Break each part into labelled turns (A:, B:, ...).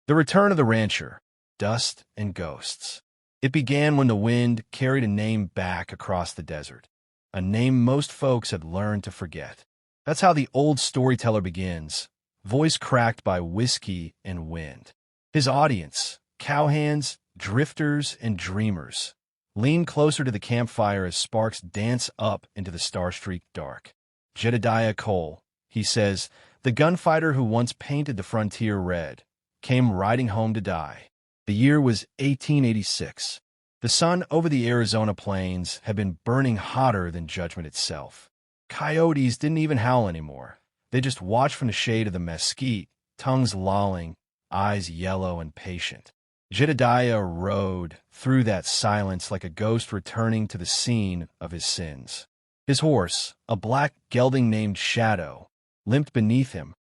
A: The return of the rancher, dust and ghosts. It began when the wind carried a name back across the desert, a name most folks had learned to forget. That's how the old storyteller begins, voice cracked by whiskey and wind. His audience, cowhands, drifters, and dreamers, lean closer to the campfire as sparks dance up into the star-streaked dark. Jedediah Cole, he says, the gunfighter who once painted the frontier red, came riding home to die. The year was 1886. The sun over the Arizona plains had been burning hotter than judgment itself. Coyotes didn't even howl anymore. They just watched from the shade of the mesquite, tongues lolling, eyes yellow and patient. Jedediah rode through that silence like a ghost returning to the scene of his sins. His horse, a black gelding named Shadow, limped beneath him,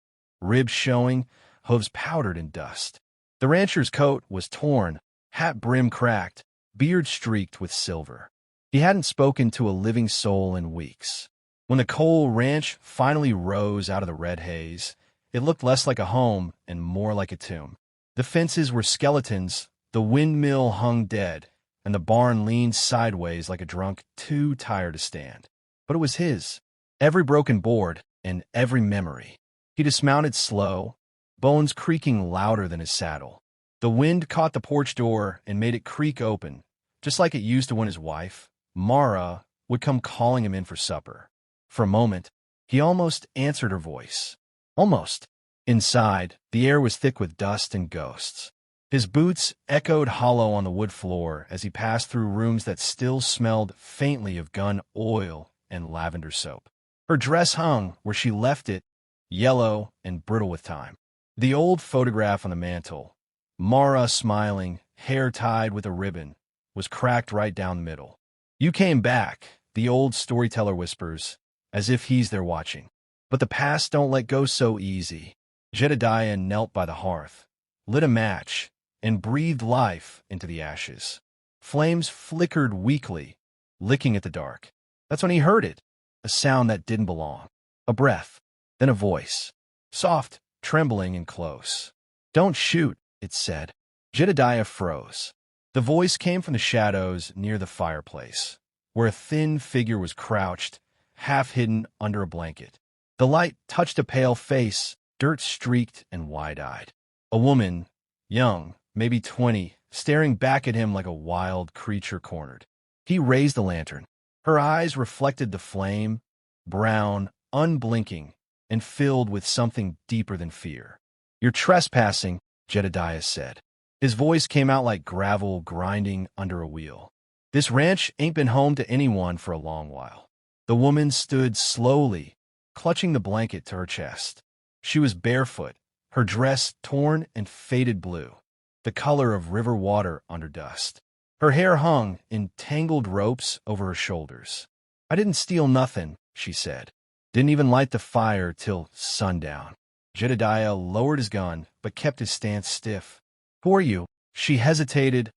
A: ribs showing, hooves powdered in dust. The rancher's coat was torn, hat brim cracked, beard streaked with silver. He hadn't spoken to a living soul in weeks. When the Cole Ranch finally rose out of the red haze, it looked less like a home and more like a tomb. The fences were skeletons, the windmill hung dead, and the barn leaned sideways like a drunk too tired to stand. But it was his. Every broken board and every memory. He dismounted slow, bones creaking louder than his saddle. The wind caught the porch door and made it creak open, just like it used to when his wife, Mara, would come calling him in for supper. For a moment, he almost answered her voice. Almost. Inside, the air was thick with dust and ghosts. His boots echoed hollow on the wood floor as he passed through rooms that still smelled faintly of gun oil and lavender soap. Her dress hung where she left it, yellow and brittle with time. The old photograph on the mantel, Mara smiling, hair tied with a ribbon, was cracked right down the middle. You came back, the old storyteller whispers, as if he's there watching. But the past don't let go so easy. Jedediah knelt by the hearth, lit a match, and breathed life into the ashes. Flames flickered weakly, licking at the dark. That's when he heard it, a sound that didn't belong. A breath, then a voice, soft, trembling, and close. Don't shoot, it said. Jedediah froze. The voice came from the shadows near the fireplace, where a thin figure was crouched, half hidden under a blanket. The light touched a pale face, dirt-streaked and wide-eyed. A woman, young, maybe 20, staring back at him like a wild creature cornered. He raised the lantern. Her eyes reflected the flame, brown, unblinking, and filled with something deeper than fear. You're trespassing, Jedediah said. His voice came out like gravel grinding under a wheel. This ranch ain't been home to anyone for a long while. The woman stood slowly, clutching the blanket to her chest. She was barefoot, her dress torn and faded blue, the color of river water under dust. Her hair hung in tangled ropes over her shoulders. I didn't steal nothing, she said. Didn't even light the fire till sundown. Jedediah lowered his gun, but kept his stance stiff. Who are you? She hesitated,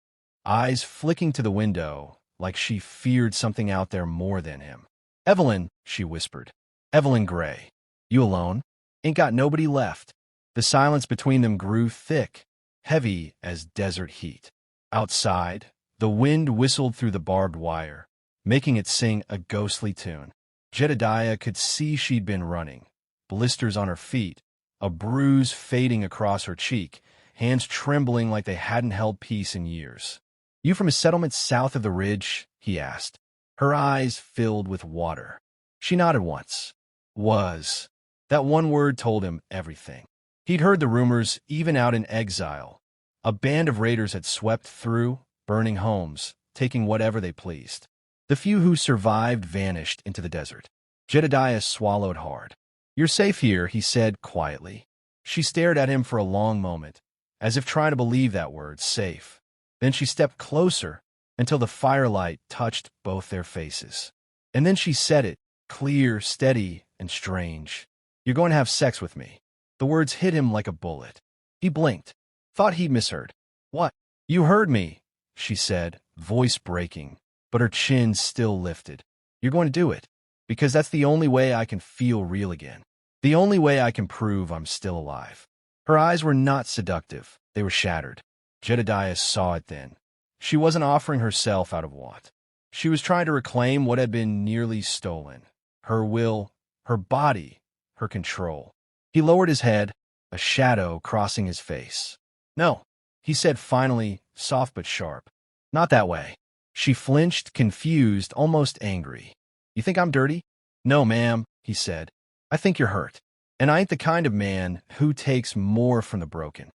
A: eyes flicking to the window, like she feared something out there more than him. Evelyn, she whispered. Evelyn Gray. You alone? Ain't got nobody left. The silence between them grew thick, heavy as desert heat. Outside, the wind whistled through the barbed wire, making it sing a ghostly tune. Jedediah could see she'd been running, blisters on her feet, a bruise fading across her cheek, hands trembling like they hadn't held peace in years. You from a settlement south of the ridge? He asked. Her eyes filled with water. She nodded once. Was. That one word told him everything. He'd heard the rumors even out in exile. A band of raiders had swept through, burning homes, taking whatever they pleased. The few who survived vanished into the desert. Jedediah swallowed hard. You're safe here, he said quietly. She stared at him for a long moment, as if trying to believe that word, safe. Then she stepped closer until the firelight touched both their faces. And then she said it, clear, steady, and strange. You're going to have sex with me. The words hit him like a bullet. He blinked, thought he'd misheard. What? You heard me, she said, voice breaking, but her chin still lifted. You're going to do it, because that's the only way I can feel real again. The only way I can prove I'm still alive. Her eyes were not seductive. They were shattered. Jedediah saw it then. She wasn't offering herself out of want. She was trying to reclaim what had been nearly stolen. Her will, her body, her control. He lowered his head, a shadow crossing his face. "No," he said finally, soft but sharp. "Not that way." She flinched, confused, almost angry. "You think I'm dirty?" "No, ma'am," he said. "I think you're hurt. And I ain't the kind of man who takes more from the broken."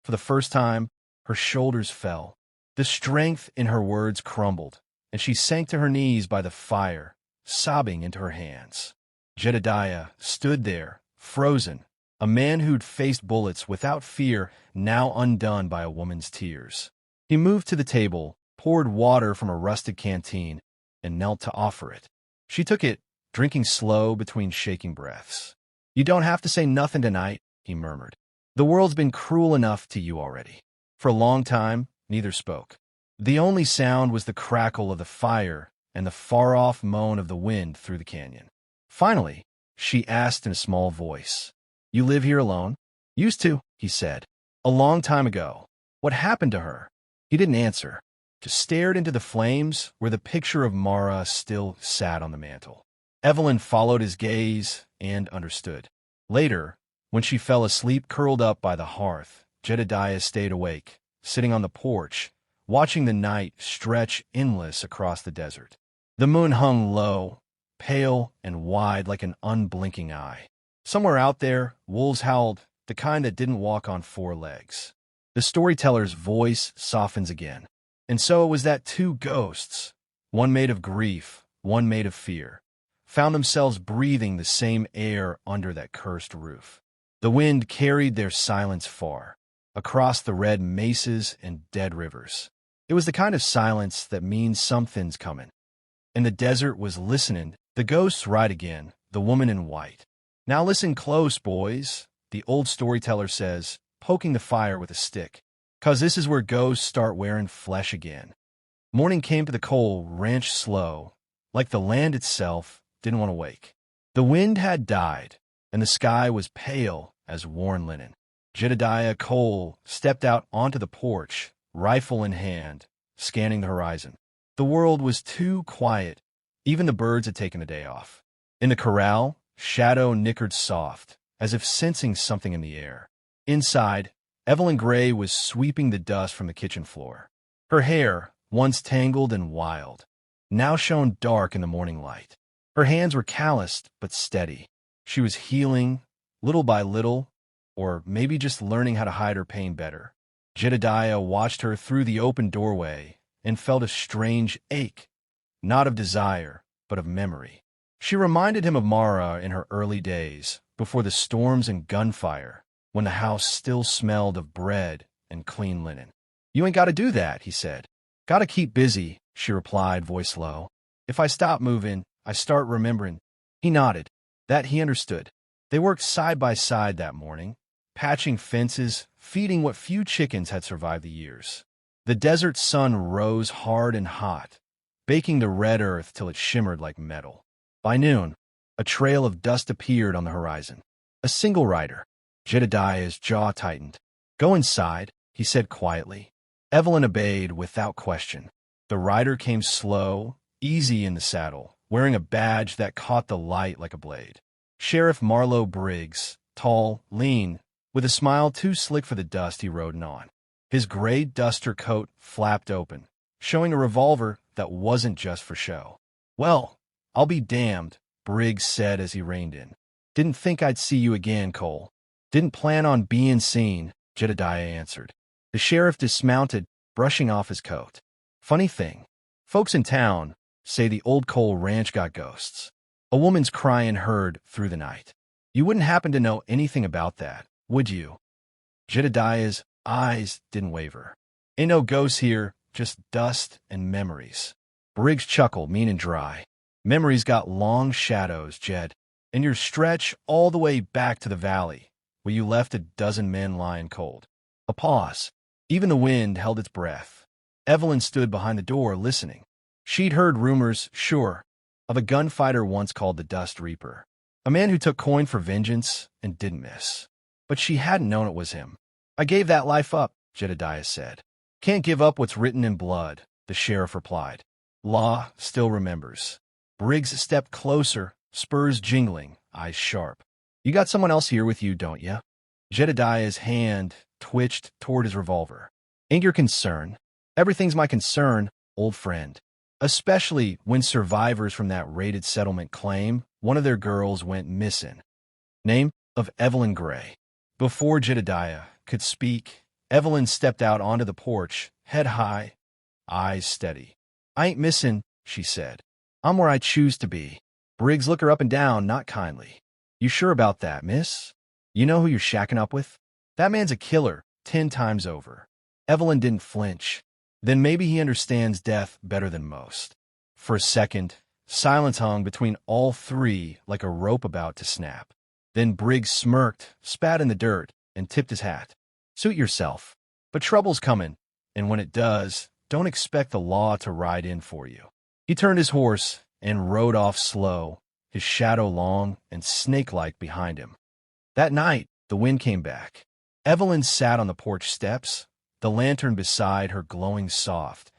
A: For the first time, her shoulders fell. The strength in her words crumbled, and she sank to her knees by the fire, sobbing into her hands. Jedediah stood there, frozen, a man who'd faced bullets without fear, now undone by a woman's tears. He moved to the table, poured water from a rusted canteen, and knelt to offer it. She took it, drinking slow between shaking breaths. "You don't have to say nothing tonight," he murmured. "The world's been cruel enough to you already." For a long time, neither spoke. The only sound was the crackle of the fire and the far-off moan of the wind through the canyon. Finally, she asked in a small voice, "You live here alone?" "Used to," he said. "A long time ago." "What happened to her?" He didn't answer, just stared into the flames where the picture of Mara still sat on the mantel. Evelyn followed his gaze and understood. Later, when she fell asleep curled up by the hearth, Jedediah stayed awake, sitting on the porch, watching the night stretch endless across the desert. The moon hung low, pale and wide like an unblinking eye. Somewhere out there, wolves howled, the kind that didn't walk on four legs. The storyteller's voice softens again. And so it was that two ghosts, one made of grief, one made of fear, found themselves breathing the same air under that cursed roof. The wind carried their silence far, across the red mesas and dead rivers. It was the kind of silence that means something's coming. And the desert was listening. The ghosts ride again, the woman in white. "Now listen close, boys," the old storyteller says, poking the fire with a stick, "'cause this is where ghosts start wearing flesh again." Morning came to the coal ranch slow, like the land itself didn't want to wake. The wind had died, and the sky was pale as worn linen. Jedediah Cole stepped out onto the porch, rifle in hand, scanning the horizon. The world was too quiet. Even the birds had taken the day off. In the corral, Shadow nickered soft, as if sensing something in the air. Inside, Evelyn Gray was sweeping the dust from the kitchen floor. Her hair, once tangled and wild, now shone dark in the morning light. Her hands were calloused but steady. She was healing, little by little, or maybe just learning how to hide her pain better. Jedediah watched her through the open doorway and felt a strange ache, not of desire, but of memory. She reminded him of Mara in her early days, before the storms and gunfire, when the house still smelled of bread and clean linen. "You ain't got to do that," he said. "Got to keep busy," she replied, voice low. "If I stop moving, I start remembering." He nodded. That he understood. They worked side by side that morning, patching fences, feeding what few chickens had survived the years. The desert sun rose hard and hot, baking the red earth till it shimmered like metal. By noon, a trail of dust appeared on the horizon. A single rider. Jedediah's jaw tightened. "Go inside," he said quietly. Evelyn obeyed without question. The rider came slow, easy in the saddle, wearing a badge that caught the light like a blade. Sheriff Marlowe Briggs, tall, lean, with a smile too slick for the dust he rode on. His gray duster coat flapped open, showing a revolver that wasn't just for show. "Well, I'll be damned," Briggs said as he reined in. "Didn't think I'd see you again, Cole." "Didn't plan on being seen," Jedediah answered. The sheriff dismounted, brushing off his coat. "Funny thing, folks in town say the old Cole ranch got ghosts. A woman's crying heard through the night. You wouldn't happen to know anything about that, would you?" Jedediah's eyes didn't waver. "Ain't no ghosts here, just dust and memories." Briggs chuckled, mean and dry. "Memories got long shadows, Jed, and your stretch all the way back to the valley, where you left a dozen men lying cold." A pause. Even the wind held its breath. Evelyn stood behind the door, listening. She'd heard rumors, sure, of a gunfighter once called the Dust Reaper, a man who took coin for vengeance and didn't miss. but she hadn't known it was him. "I gave that life up," Jedediah said. "Can't give up what's written in blood," the sheriff replied. "Law still remembers." Briggs stepped closer, spurs jingling, eyes sharp. "You got someone else here with you, don't you?" Jedediah's hand twitched toward his revolver. "Ain't your concern?" "Everything's my concern, old friend. Especially when survivors from that raided settlement claim one of their girls went missing." Name of Evelyn Gray. Before Jedediah could speak, Evelyn stepped out onto the porch, head high, eyes steady. "I ain't missing," she said. "I'm where I choose to be." Briggs looked her up and down, not kindly. "You sure about that, miss? You know who you're shacking up with? That man's a killer, 10 times over." Evelyn didn't flinch. Then maybe he understands death better than most. For a second, silence hung between all three like a rope about to snap. Then Briggs smirked, spat in the dirt, and tipped his hat. "Suit yourself. But trouble's coming, and when it does, don't expect the law to ride in for you." He turned his horse and rode off slow, his shadow long and snake-like behind him. That night, the wind came back. Evelyn sat on the porch steps, the lantern beside her glowing soft,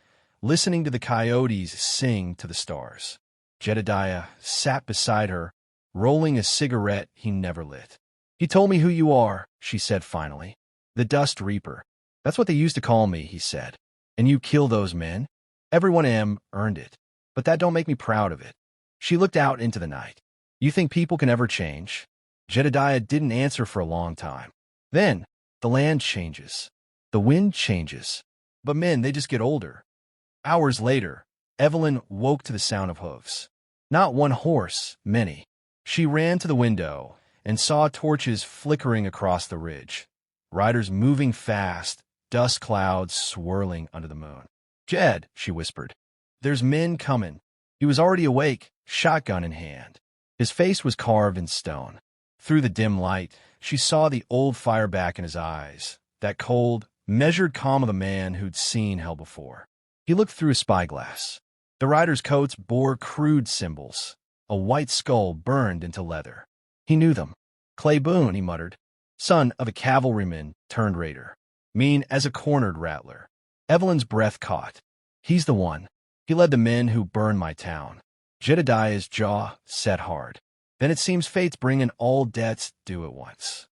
A: listening to the coyotes sing to the stars. Jedediah sat beside her, rolling a cigarette he never lit. "He told me who you are," she said finally. "The Dust Reaper. That's what they used to call me," he said. "And you kill those men? Every one of 'em earned it. But that don't make me proud of it." She looked out into the night. "You think people can ever change?" Jedediah didn't answer for a long time. "Then, the land changes. The wind changes. But men, they just get older." Hours later, Evelyn woke to the sound of hooves. Not one horse, many. She ran to the window and saw torches flickering across the ridge. Riders moving fast, dust clouds swirling under the moon. "Jed," she whispered, "there's men coming." He was already awake, shotgun in hand. His face was carved in stone. Through the dim light, she saw the old fire back in his eyes, that cold, measured calm of the man who'd seen hell before. He looked through his spyglass. The riders' coats bore crude symbols, a white skull burned into leather. He knew them. "Clay Boone," he muttered, "son of a cavalryman turned raider. Mean as a cornered rattler." Evelyn's breath caught. "He's the one. He led the men who burned my town." Jedediah's jaw set hard. "Then it seems fate's bringing all debts due at once."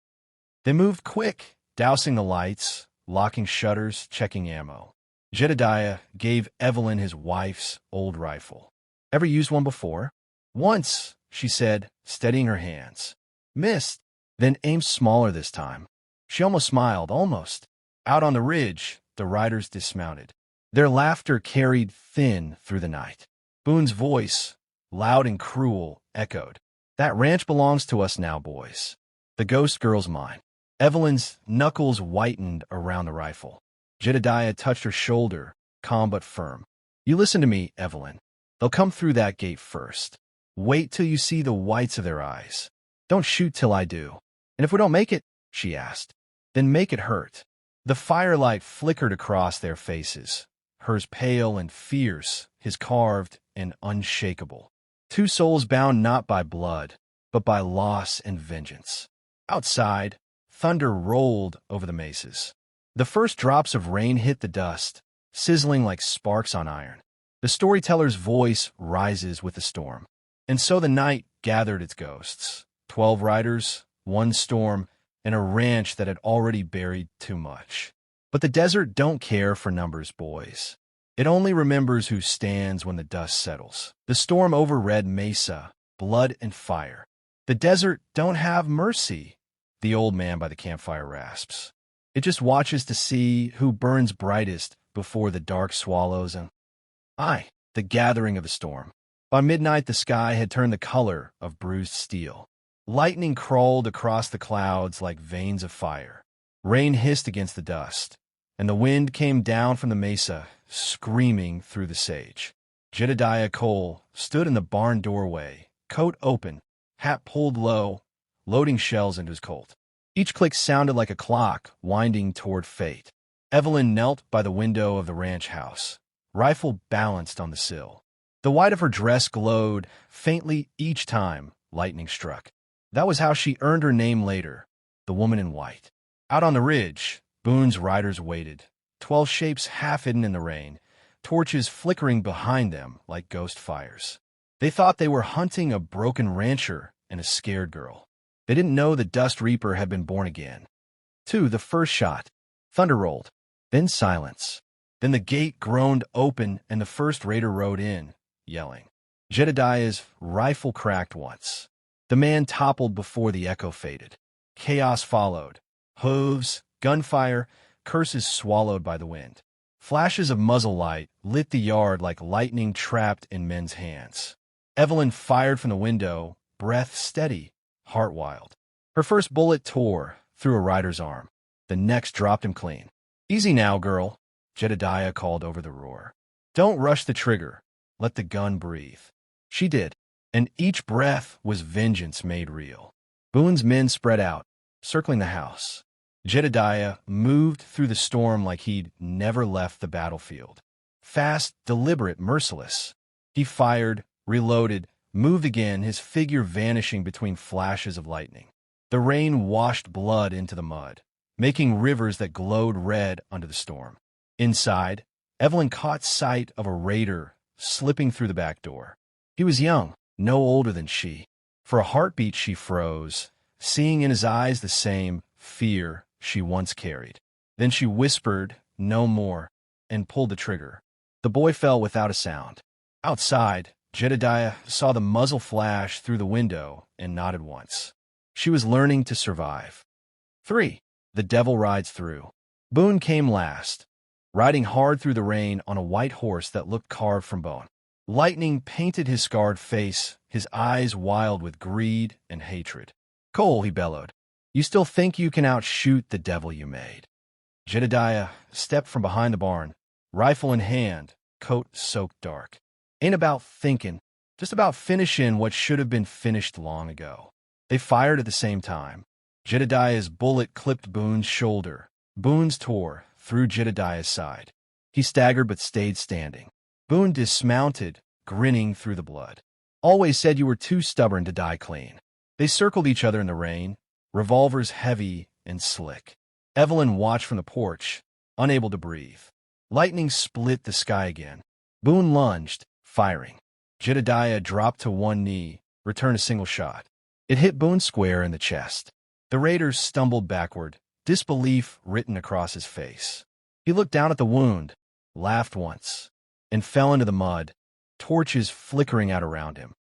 A: They moved quick, dousing the lights, locking shutters, checking ammo. Jedediah gave Evelyn his wife's old rifle. "Ever used one before?" "Once," she said, steadying her hands. "Missed, then aimed smaller this time." She almost smiled, almost. Out on the ridge, the riders dismounted. Their laughter carried thin through the night. Boone's voice, loud and cruel, echoed. "That ranch belongs to us now, boys. The ghost girl's mine." Evelyn's knuckles whitened around the rifle. Jedediah touched her shoulder, calm but firm. "You listen to me, Evelyn. They'll come through that gate first. Wait till you see the whites of their eyes. Don't shoot till I do." "And if we don't make it," she asked, "then make it hurt." The firelight flickered across their faces, hers pale and fierce, his carved and unshakable. Two souls bound not by blood, but by loss and vengeance. Outside, thunder rolled over the mesas. The first drops of rain hit the dust, sizzling like sparks on iron. The storyteller's voice rises with the storm. And so the night gathered its ghosts. 12 riders, one storm, and a ranch that had already buried too much. But the desert don't care for numbers, boys. It only remembers who stands when the dust settles. The storm overread Mesa, blood and fire. The desert don't have mercy, the old man by the campfire rasps. It just watches to see who burns brightest before the dark swallows and... Aye, the gathering of the storm. By midnight, the sky had turned the color of bruised steel. Lightning crawled across the clouds like veins of fire. Rain hissed against the dust, and the wind came down from the mesa, screaming through the sage. Jedediah Cole stood in the barn doorway, coat open, hat pulled low, loading shells into his Colt. Each click sounded like a clock winding toward fate. Evelyn knelt by the window of the ranch house, rifle balanced on the sill. The white of her dress glowed faintly each time lightning struck. That was how she earned her name later, the woman in white. Out on the ridge, Boone's riders waited, 12 shapes half hidden in the rain, torches flickering behind them like ghost fires. They thought they were hunting a broken rancher and a scared girl. They didn't know the Dust Reaper had been born again. 2. The first shot. Thunder rolled. Then silence. Then the gate groaned open and the first raider rode in, yelling. Jedediah's rifle cracked once. The man toppled before the echo faded. Chaos followed. Hooves, gunfire, curses swallowed by the wind. Flashes of muzzle light lit the yard like lightning trapped in men's hands. Evelyn fired from the window, breath steady, heart wild. Her first bullet tore through a rider's arm. The next dropped him clean. "Easy now, girl," Jedediah called over the roar. "Don't rush the trigger. Let the gun breathe." She did, and each breath was vengeance made real. Boone's men spread out, circling the house. Jedediah moved through the storm like he'd never left the battlefield. Fast, deliberate, merciless. He fired, reloaded, moved again, his figure vanishing between flashes of lightning. The rain washed blood into the mud, making rivers that glowed red under the storm. Inside, Evelyn caught sight of a raider slipping through the back door. He was young, no older than she. For a heartbeat she froze, seeing in his eyes the same fear she once carried. Then she whispered, "No more," and pulled the trigger. The boy fell without a sound. Outside, Jedediah saw the muzzle flash through the window and nodded once. She was learning to survive. 3. The Devil Rides Through. Boone came last, riding hard through the rain on a white horse that looked carved from bone. Lightning painted his scarred face, his eyes wild with greed and hatred. "Cole," he bellowed, "you still think you can outshoot the devil you made?" Jedediah stepped from behind the barn, rifle in hand, coat soaked dark. "Ain't about thinking, just about finishing what should have been finished long ago." They fired at the same time. Jedediah's bullet clipped Boone's shoulder. Boone's tore through Jedediah's side. He staggered but stayed standing. Boone dismounted, grinning through the blood. "Always said you were too stubborn to die clean." They circled each other in the rain, revolvers heavy and slick. Evelyn watched from the porch, unable to breathe. Lightning split the sky again. Boone lunged, firing. Jedediah dropped to one knee, returned a single shot. It hit Boone square in the chest. The raider stumbled backward, disbelief written across his face. He looked down at the wound, laughed once, and fell into the mud, torches flickering out around him.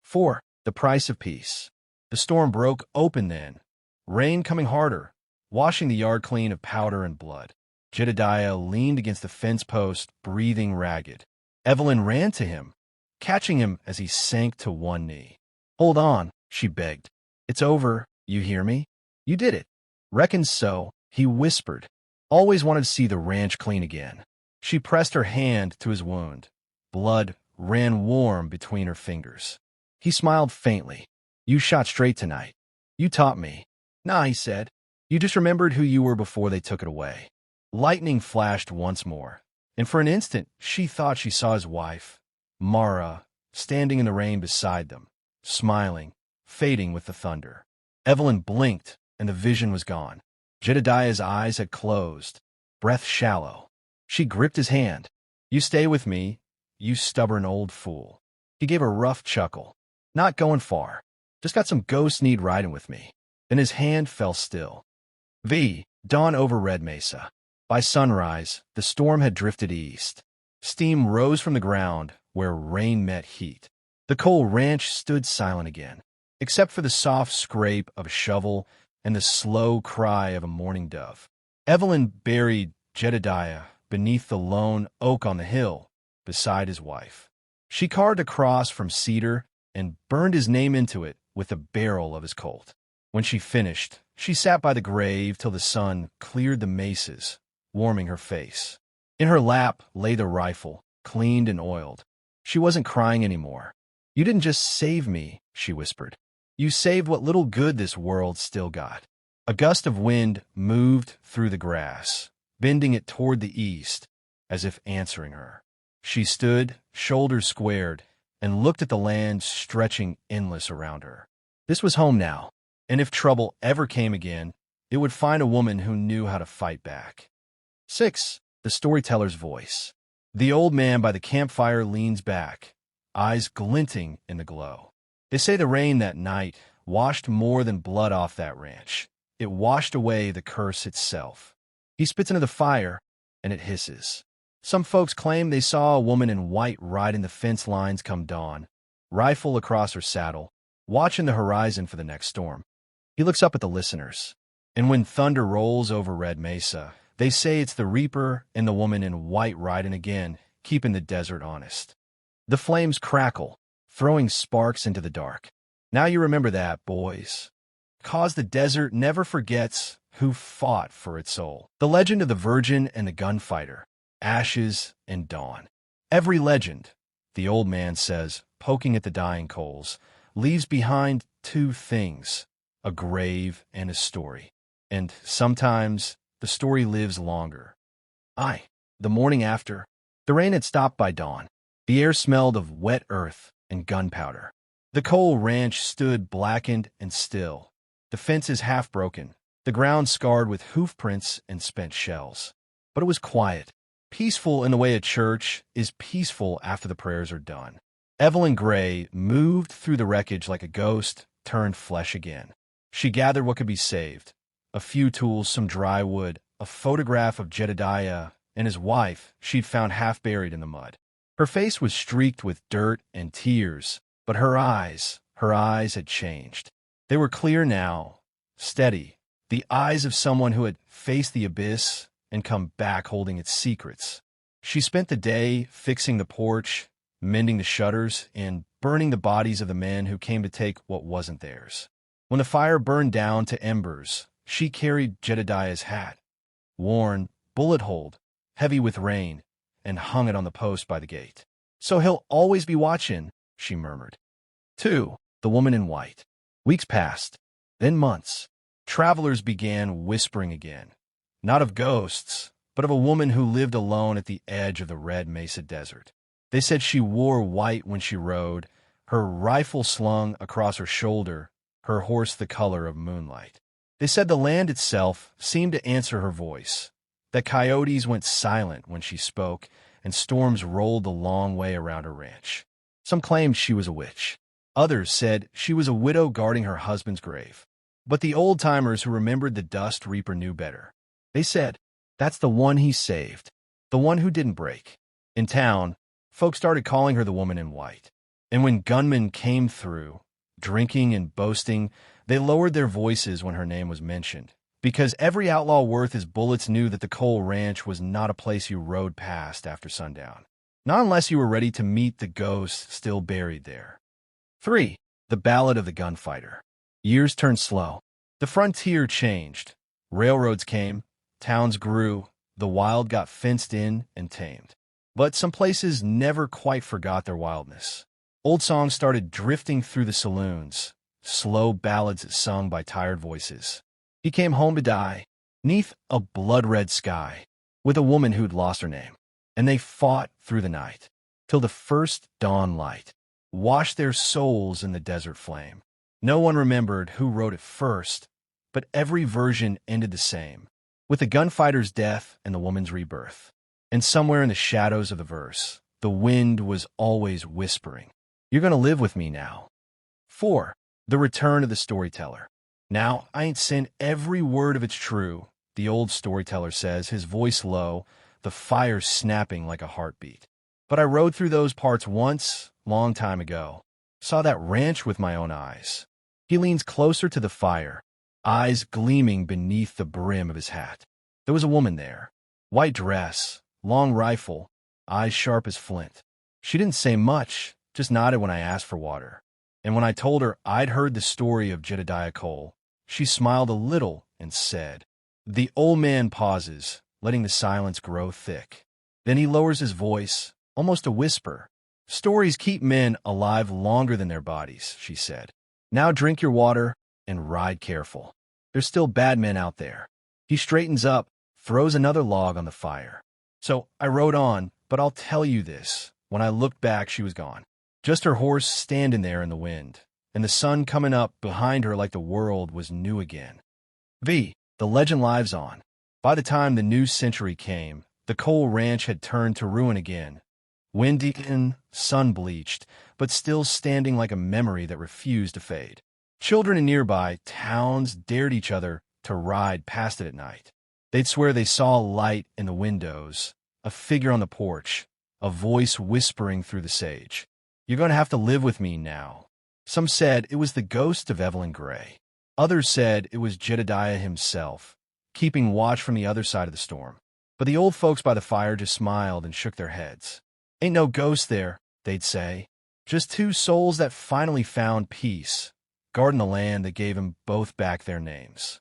A: 4. The Price of Peace. The storm broke open then, rain coming harder, washing the yard clean of powder and blood. Jedediah leaned against the fence post, breathing ragged. Evelyn ran to him, catching him as he sank to one knee. "Hold on," she begged. "It's over, you hear me? You did it." "Reckon so," he whispered. "Always wanted to see the ranch clean again." She pressed her hand to his wound. Blood ran warm between her fingers. He smiled faintly. "You shot straight tonight. You taught me." "Nah," he said. "You just remembered who you were before they took it away." Lightning flashed once more, and for an instant she thought she saw his wife, Mara, standing in the rain beside them, smiling, fading with the thunder. Evelyn blinked, and the vision was gone. Jedediah's eyes had closed, breath shallow. She gripped his hand. "You stay with me, you stubborn old fool." He gave a rough chuckle. "Not going far. Just got some ghosts need riding with me." Then his hand fell still. Dawn over Red Mesa. By sunrise, the storm had drifted east. Steam rose from the ground where rain met heat. The Cole ranch stood silent again, except for the soft scrape of a shovel and the slow cry of a mourning dove. Evelyn buried Jedediah beneath the lone oak on the hill, beside his wife. She carved a cross from cedar and burned his name into it with the barrel of his Colt. When she finished, she sat by the grave till the sun cleared the mesas, warming her face. In her lap lay the rifle, cleaned and oiled. She wasn't crying anymore. "You didn't just save me," she whispered. "You saved what little good this world still got." A gust of wind moved through the grass, bending it toward the east, as if answering her. She stood, shoulders squared, and looked at the land stretching endless around her. This was home now, and if trouble ever came again, it would find a woman who knew how to fight back. 6. The storyteller's voice. The old man by the campfire leans back, eyes glinting in the glow. They say the rain that night washed more than blood off that ranch. It washed away the curse itself. He spits into the fire, and it hisses. Some folks claim they saw a woman in white riding the fence lines come dawn, rifle across her saddle, watching the horizon for the next storm. He looks up at the listeners, and when thunder rolls over Red Mesa, they say it's the reaper and the woman in white riding again, keeping the desert honest. The flames crackle, throwing sparks into the dark. Now you remember that, boys. 'Cause the desert never forgets who fought for its soul. The legend of the virgin and the gunfighter, ashes and dawn. Every legend, the old man says, poking at the dying coals, leaves behind two things, a grave and a story. And sometimes the story lives longer. The morning after, the rain had stopped by dawn. The air smelled of wet earth and gunpowder. The coal ranch stood blackened and still, the fences half broken, the ground scarred with hoof prints and spent shells. But it was quiet, peaceful in the way a church is peaceful after the prayers are done. Evelyn Gray moved through the wreckage like a ghost turned flesh again. She gathered what could be saved, a few tools, some dry wood, a photograph of Jedediah and his wife she'd found half buried in the mud. Her face was streaked with dirt and tears, but her eyes had changed. They were clear now, steady, the eyes of someone who had faced the abyss and come back holding its secrets. She spent the day fixing the porch, mending the shutters, and burning the bodies of the men who came to take what wasn't theirs. When the fire burned down to embers, she carried Jedediah's hat, worn, bullet-holed, heavy with rain, and hung it on the post by the gate. "So he'll always be watching," she murmured. 2. The woman in white. Weeks passed, then months. Travelers began whispering again, not of ghosts, but of a woman who lived alone at the edge of the Red Mesa Desert. They said she wore white when she rode, her rifle slung across her shoulder, her horse the color of moonlight. They said the land itself seemed to answer her voice, that coyotes went silent when she spoke, and storms rolled the long way around her ranch. Some claimed she was a witch. Others said she was a widow guarding her husband's grave. But the old-timers who remembered the dust reaper knew better. They said, "That's the one he saved, the one who didn't break." In town, folks started calling her the woman in white. And when gunmen came through, drinking and boasting, they lowered their voices when her name was mentioned, because every outlaw worth his bullets knew that the coal ranch was not a place you rode past after sundown, not unless you were ready to meet the ghosts still buried there. 3. The Ballad of the Gunfighter. Years turned slow. The frontier changed. Railroads came, towns grew, the wild got fenced in and tamed. But some places never quite forgot their wildness. Old songs started drifting through the saloons, slow ballads sung by tired voices. He came home to die, 'neath a blood-red sky, with a woman who'd lost her name. And they fought through the night, till the first dawn light washed their souls in the desert flame. No one remembered who wrote it first, but every version ended the same, with the gunfighter's death and the woman's rebirth. And somewhere in the shadows of the verse, the wind was always whispering, "You're going to live with me now." 4. The Return of the Storyteller. "Now, I ain't saying every word of it's true," the old storyteller says, his voice low, the fire snapping like a heartbeat. "But I rode through those parts once, long time ago. Saw that ranch with my own eyes." He leans closer to the fire, eyes gleaming beneath the brim of his hat. There was a woman there, white dress, long rifle, eyes sharp as flint. She didn't say much, just nodded when I asked for water. And when I told her I'd heard the story of Jedediah Cole, she smiled a little and said. The old man pauses, letting the silence grow thick. Then he lowers his voice, almost a whisper. "Stories keep men alive longer than their bodies," she said. "Now drink your water and ride careful. There's still bad men out there." He straightens up, throws another log on the fire. So I rode on, but I'll tell you this. When I looked back, she was gone. Just her horse standing there in the wind, and the sun coming up behind her like the world was new again. V. The legend lives on. By the time the new century came, the coal ranch had turned to ruin again. Wind-eaten, sun-bleached, but still standing like a memory that refused to fade. Children in nearby towns dared each other to ride past it at night. They'd swear they saw a light in the windows, a figure on the porch, a voice whispering through the sage. "You're going to have to live with me now." Some said it was the ghost of Evelyn Gray. Others said it was Jedediah himself, keeping watch from the other side of the storm. But the old folks by the fire just smiled and shook their heads. "Ain't no ghost there," they'd say. "Just two souls that finally found peace, guarding the land that gave them both back their names."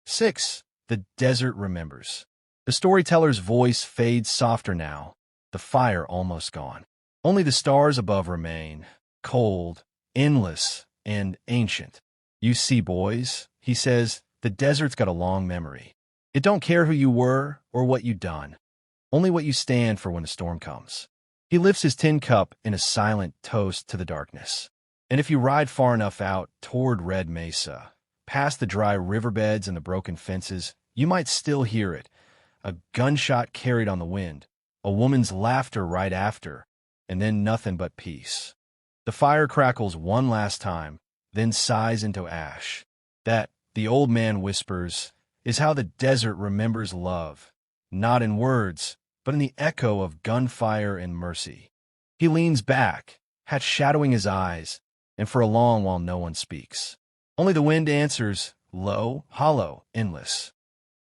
A: 6. The desert remembers. The storyteller's voice fades softer now, the fire almost gone. Only the stars above remain, cold, endless, and ancient. "You see, boys," he says, "the desert's got a long memory. It don't care who you were or what you done, only what you stand for when the storm comes." He lifts his tin cup in a silent toast to the darkness. And if you ride far enough out toward Red Mesa, past the dry riverbeds and the broken fences, you might still hear it. A gunshot carried on the wind, a woman's laughter right after, and then nothing but peace. The fire crackles one last time, then sighs into ash. That, the old man whispers, is how the desert remembers love, not in words, but in the echo of gunfire and mercy. He leans back, hat shadowing his eyes, and for a long while no one speaks. Only the wind answers, low, hollow, endless.